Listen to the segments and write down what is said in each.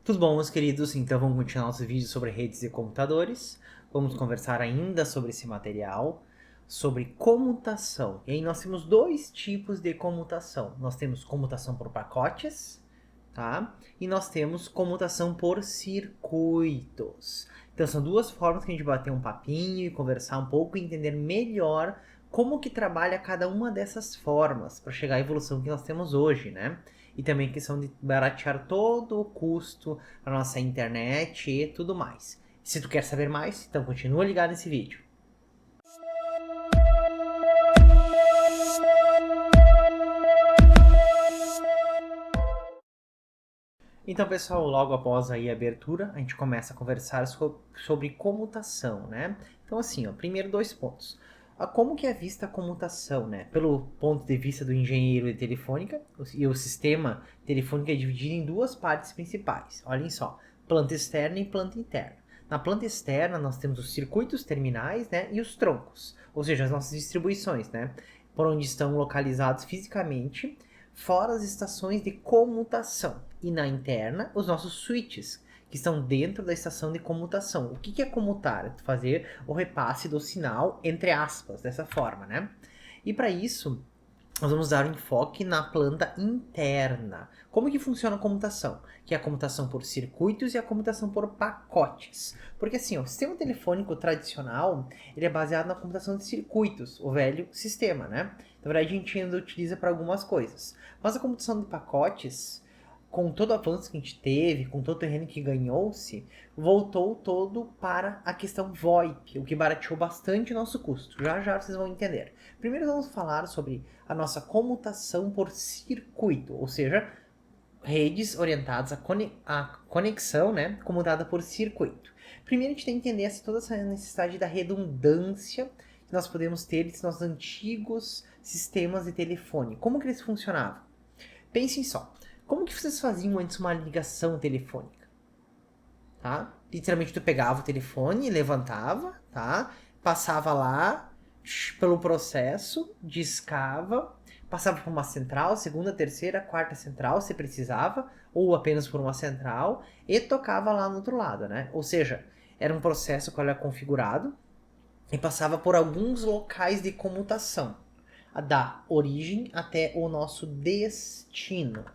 Tudo bom, meus queridos? Então vamos continuar nosso vídeo sobre redes e computadores. Vamos conversar ainda sobre esse material, sobre comutação. E aí nós temos dois tipos de comutação. Nós temos comutação por pacotes, tá? E nós temos comutação por circuitos. Então são duas formas que a gente bater um papinho e conversar um pouco e entender melhor como que trabalha cada uma dessas formas para chegar à evolução que nós temos hoje, né? E também a questão de baratear todo o custo da nossa internet e tudo mais. Se tu quer saber mais, então continua ligado nesse vídeo. Então, pessoal, logo após aí a abertura, a gente começa a conversar sobre comutação, né? Então, assim, ó, primeiro dois pontos. Como que é vista a comutação, né? Pelo ponto de vista do engenheiro de telefônica, e o sistema telefônico é dividido em duas partes principais. Olhem só, planta externa e planta interna. Na planta externa, nós temos os circuitos terminais, né? E os troncos, ou seja, as nossas distribuições, né? Por onde estão localizados fisicamente, fora as estações de comutação. E na interna, os nossos switches, que estão dentro da estação de comutação. O que é comutar? É fazer o repasse do sinal, entre aspas, dessa forma, né? E para isso, nós vamos dar um enfoque na planta interna. Como que funciona a comutação? Que é a comutação por circuitos e a comutação por pacotes. Porque assim, o sistema telefônico tradicional, ele é baseado na comutação de circuitos, o velho sistema, né? Na verdade, a gente ainda utiliza para algumas coisas. Mas a computação de pacotes, com todo o avanço que a gente teve, com todo o terreno que ganhou-se, voltou todo para a questão VoIP, o que barateou bastante o nosso custo. Já já vocês vão entender. Primeiro vamos falar sobre a nossa comutação por circuito, ou seja, redes orientadas à conexão, né, comutada por circuito. Primeiro a gente tem que entender toda essa necessidade da redundância que nós podemos ter nos nossos antigos sistemas de telefone. Como que eles funcionavam? Pensem só. Como que vocês faziam antes uma ligação telefônica? Tá? Literalmente tu pegava o telefone, levantava, tá? Passava lá pelo processo, discava, passava por uma central, segunda, terceira, quarta central, se precisava, ou apenas por uma central, e tocava lá no outro lado, né? Ou seja, era um processo que era configurado e passava por alguns locais de comutação, da origem até o nosso destino.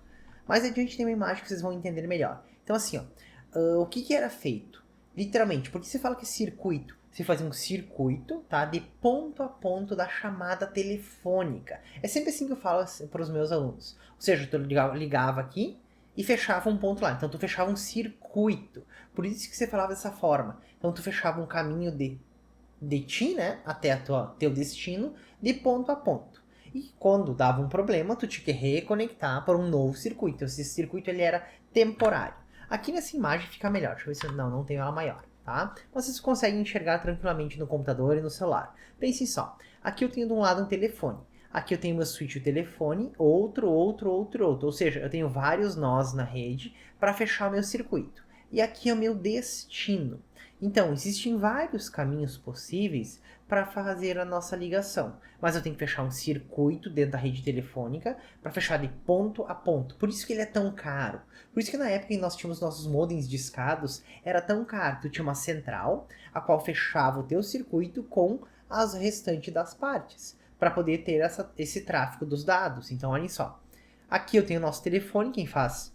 Mais adiante tem uma imagem que vocês vão entender melhor. Então assim, ó, o que era feito? Literalmente, porque você fala que é circuito? Você fazia um circuito, tá? De ponto a ponto da chamada telefônica. É sempre assim que eu falo para os meus alunos. Ou seja, tu ligava aqui e fechava um ponto lá. Então tu fechava um circuito. Por isso que você falava dessa forma. Então tu fechava um caminho de ti, né? Até teu destino, de ponto a ponto. E quando dava um problema, tu tinha que reconectar para um novo circuito. Esse circuito ele era temporário. Aqui nessa imagem fica melhor. Deixa eu ver se não tenho ela maior, tá? Vocês conseguem enxergar tranquilamente no computador e no celular. Pensem só. Aqui eu tenho de um lado um telefone. Aqui eu tenho meu switch, o telefone, outro. Ou seja, eu tenho vários nós na rede para fechar o meu circuito. E aqui é o meu destino. Então, existem vários caminhos possíveis para fazer a nossa ligação. Mas eu tenho que fechar um circuito dentro da rede telefônica para fechar de ponto a ponto. Por isso que ele é tão caro. Por isso que na época em que nós tínhamos nossos modems discados, era tão caro. Tu tinha uma central, a qual fechava o teu circuito com as restantes das partes, para poder ter esse tráfego dos dados. Então, olhem só. Aqui eu tenho o nosso telefone, quem faz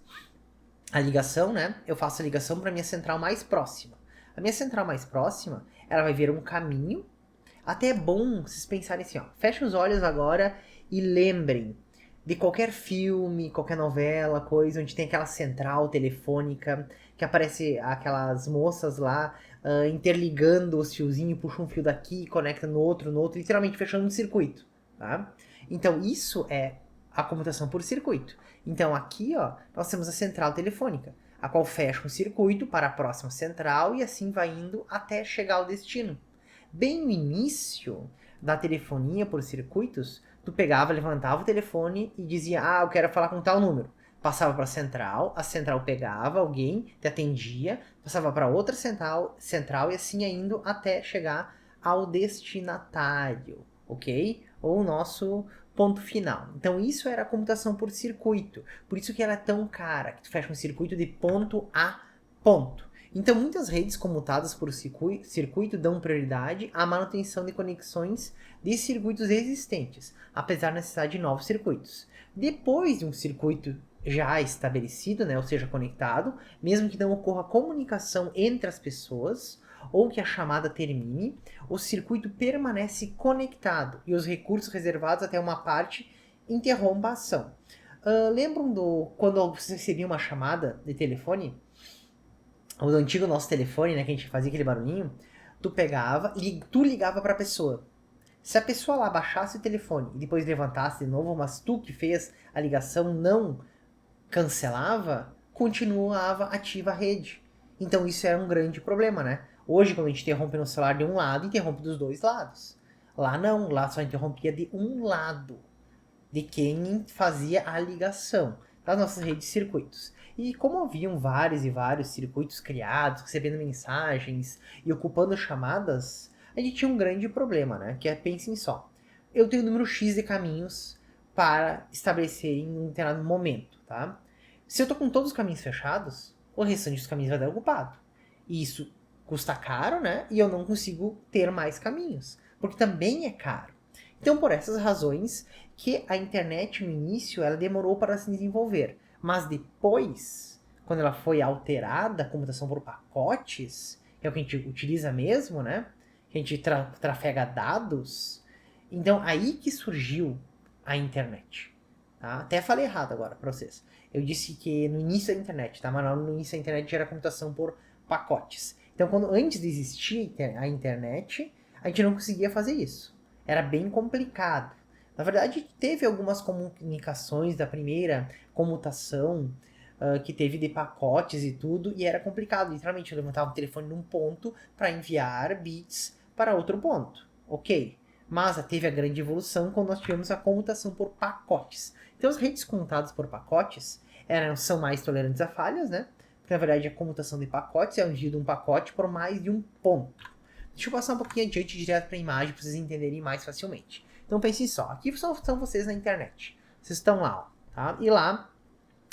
a ligação, né? Eu faço a ligação para minha central mais próxima. A minha central mais próxima, ela vai ver um caminho. Até é bom vocês pensarem assim, ó. Fechem os olhos agora e lembrem de qualquer filme, qualquer novela, coisa, onde tem aquela central telefônica, que aparece aquelas moças lá interligando os fiozinhos, puxa um fio daqui, conecta no outro, literalmente fechando um circuito, tá? Então isso é a comutação por circuito. Então aqui, ó, nós temos a central telefônica, a qual fecha um circuito para a próxima central e assim vai indo até chegar ao destino. Bem no início da telefonia por circuitos, tu pegava, levantava o telefone e dizia, eu quero falar com tal número. Passava para a central pegava alguém, te atendia, passava para outra central e assim indo até chegar ao destinatário, ok? Ou o nosso ponto final. Então isso era a comutação por circuito. Por isso que ela é tão cara, que tu fecha um circuito de ponto a Ponto. Então, muitas redes comutadas por circuito dão prioridade à manutenção de conexões de circuitos existentes, apesar da necessidade de novos circuitos. Depois de um circuito já estabelecido, né, ou seja, conectado, mesmo que não ocorra comunicação entre as pessoas ou que a chamada termine, o circuito permanece conectado e os recursos reservados até uma parte interrompam a ação. Lembram quando você recebia uma chamada de telefone? O antigo nosso telefone, né, que a gente fazia aquele barulhinho, tu pegava e tu ligava pra pessoa. Se a pessoa lá baixasse o telefone e depois levantasse de novo, mas tu que fez a ligação não cancelava, continuava ativa a rede. Então isso era um grande problema, né? Hoje, quando a gente interrompe no celular de um lado, interrompe dos dois lados. Lá não, lá só interrompia de um lado, de quem fazia a ligação das nossas redes de circuitos. E como haviam vários e vários circuitos criados, recebendo mensagens e ocupando chamadas, a gente tinha um grande problema, né? Que é, pensem só, eu tenho um número X de caminhos para estabelecer em um determinado momento, tá? Se eu tô com todos os caminhos fechados, o restante dos caminhos vai estar ocupado. E isso custa caro, né? E eu não consigo ter mais caminhos, porque também é caro. Então, por essas razões, que a internet no início ela demorou para se desenvolver, mas depois, quando ela foi alterada, a computação por pacotes, que é o que a gente utiliza mesmo, né? Que a gente trafega dados, então aí que surgiu a internet. Tá? Até falei errado agora para vocês. Eu disse que no início da internet, tá? Mas não, no início da internet era computação por pacotes. Então, antes de existir a internet, a gente não conseguia fazer isso. Era bem complicado. Na verdade, teve algumas comunicações da primeira comutação que teve de pacotes e tudo, e era complicado. Literalmente, eu levantava o telefone num ponto para enviar bits para outro ponto. Ok. Mas teve a grande evolução quando nós tivemos a comutação por pacotes. Então, as redes comutadas por pacotes são mais tolerantes a falhas, né? Porque, na verdade, a comutação de pacotes é o envio de um pacote por mais de um ponto. Deixa eu passar um pouquinho adiante direto para a imagem para vocês entenderem mais facilmente. Então pensem só, aqui são vocês na internet. Vocês estão lá, ó, tá? E lá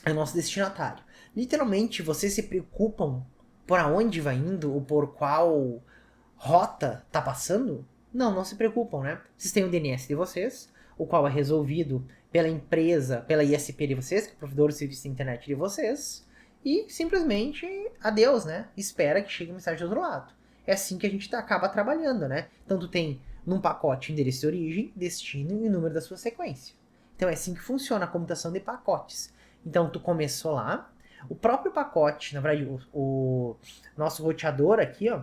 é o nosso destinatário. Literalmente, vocês se preocupam por aonde vai indo ou por qual rota tá passando? Não, não se preocupam, né? Vocês têm o DNS de vocês, o qual é resolvido pela empresa, pela ISP de vocês, que é o provedor do serviço de internet de vocês, e simplesmente, adeus, né? Espera que chegue a mensagem do outro lado. É assim que a gente acaba trabalhando, né? Então tu tem num pacote endereço de origem, destino e número da sua sequência. Então é assim que funciona a computação de pacotes. Então tu começou lá, o próprio pacote, na verdade, o nosso roteador aqui, ó,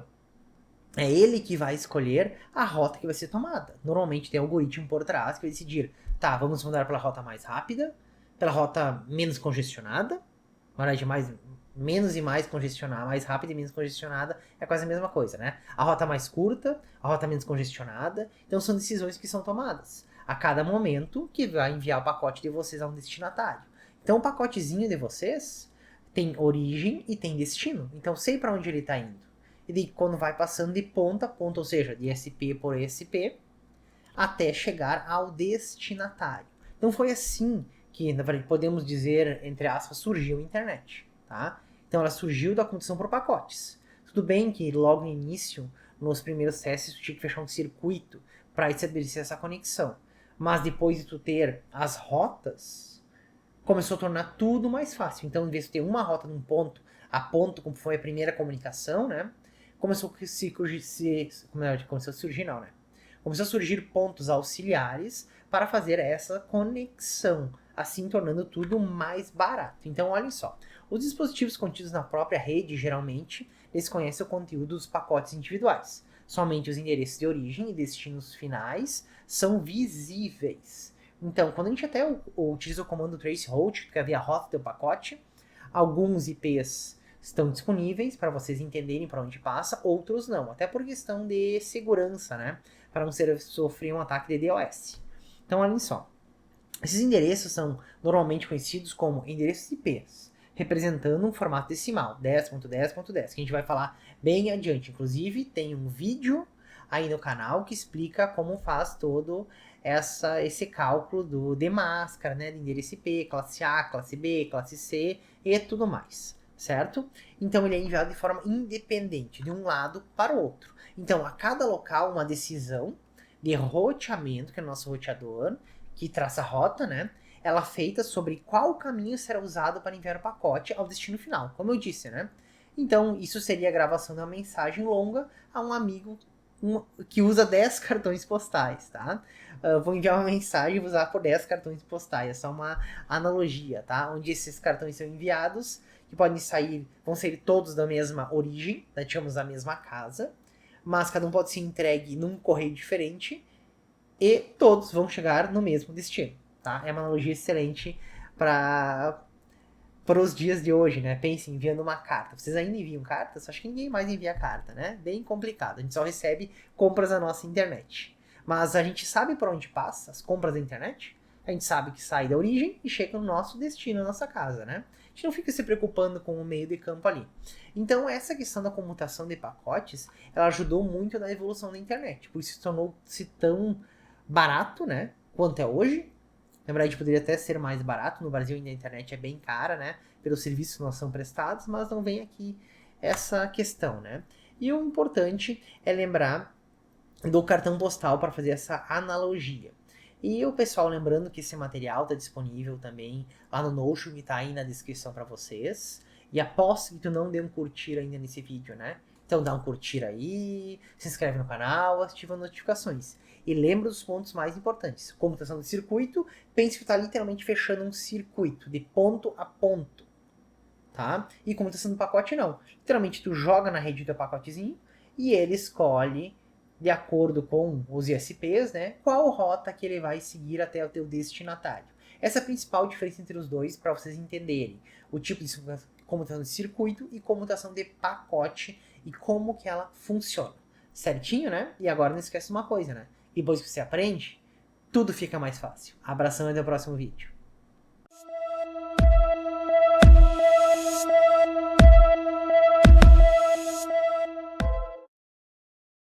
é ele que vai escolher a rota que vai ser tomada. Normalmente tem um algoritmo por trás que vai decidir, tá, vamos mandar pela rota mais rápida, pela rota menos congestionada, na verdade, menos e mais congestionada, mais rápida e menos congestionada é quase a mesma coisa, né? A rota mais curta, a rota menos congestionada, então são decisões que são tomadas a cada momento que vai enviar o pacote de vocês a um destinatário. Então o pacotezinho de vocês tem origem e tem destino, então sei para onde ele está indo. E daí, quando vai passando de ponta a ponta, ou seja, de SP por SP, até chegar ao destinatário. Então foi assim que, na verdade, podemos dizer, entre aspas, surgiu a internet, tá? Então ela surgiu da computação por pacotes. Tudo bem que logo no início, nos primeiros testes, tu tinha que fechar um circuito para estabelecer essa conexão. Mas depois de tu ter as rotas, começou a tornar tudo mais fácil. Então, em vez de ter uma rota num ponto a ponto, como foi a primeira comunicação, né? Começou a surgir, não, né? Começou a surgir pontos auxiliares para fazer essa conexão, assim tornando tudo mais barato. Então, olhem só, os dispositivos contidos na própria rede, geralmente, desconhecem o conteúdo dos pacotes individuais. Somente os endereços de origem e destinos finais são visíveis. Então, quando a gente até utiliza o comando traceroute, que quer ver a rota do pacote, alguns IPs estão disponíveis para vocês entenderem para onde passa, outros não, até por questão de segurança, né? Para não sofrer um ataque de DOS. Então, olhem só. Esses endereços são normalmente conhecidos como endereços IPs, representando um formato decimal, 10.10.10, que a gente vai falar bem adiante. Inclusive, tem um vídeo aí no canal que explica como faz todo esse cálculo de máscara, né? De endereço IP, classe A, classe B, classe C e tudo mais. certo? Então ele é enviado de forma independente, de um lado para o outro. Então a cada local uma decisão de roteamento, que é o nosso roteador, que traça a rota, né? Ela é feita sobre qual caminho será usado para enviar o pacote ao destino final, como eu disse, né? Então isso seria a gravação de uma mensagem longa a um amigo que usa 10 cartões postais, tá? Vou enviar uma mensagem e vou usar por 10 cartões postais. É só uma analogia, tá? Onde esses cartões são enviados, que podem sair, vão ser todos da mesma origem, né? Digamos, da mesma casa, mas cada um pode ser entregue num correio diferente e todos vão chegar no mesmo destino, tá? É uma analogia excelente para os dias de hoje, né? Pense enviando uma carta. Vocês ainda enviam cartas? Acho que ninguém mais envia carta, né? Bem complicado. A gente só recebe compras na nossa internet. Mas a gente sabe por onde passa as compras da internet? A gente sabe que sai da origem e chega no nosso destino, na nossa casa, né? A gente não fica se preocupando com o meio de campo ali. Então, essa questão da comutação de pacotes, ela ajudou muito na evolução da internet. Por isso, se tornou-se tão barato, né? Quanto é hoje. Na verdade, poderia até ser mais barato. No Brasil, ainda a internet é bem cara, né? Pelos serviços que nós são prestados, mas não vem aqui essa questão, né? E o importante é lembrar do cartão postal para fazer essa analogia. E o pessoal, lembrando que esse material está disponível também lá no Notion, que está aí na descrição para vocês. E aposto que tu não deu um curtir ainda nesse vídeo, né? Então dá um curtir aí, se inscreve no canal, ativa as notificações. E lembra dos pontos mais importantes. Comutação de circuito, pense que está literalmente fechando um circuito de ponto a ponto, tá? E comutação do pacote não. Literalmente tu joga na rede do teu pacotezinho e ele escolhe, de acordo com os ISPs, né, qual rota que ele vai seguir até o teu destinatário. Essa é a principal diferença entre os dois para vocês entenderem o tipo de comutação de circuito e comutação de pacote e como que ela funciona. Certinho, né? E agora não esquece uma coisa, né? Depois que você aprende, tudo fica mais fácil. Abração e até o próximo vídeo.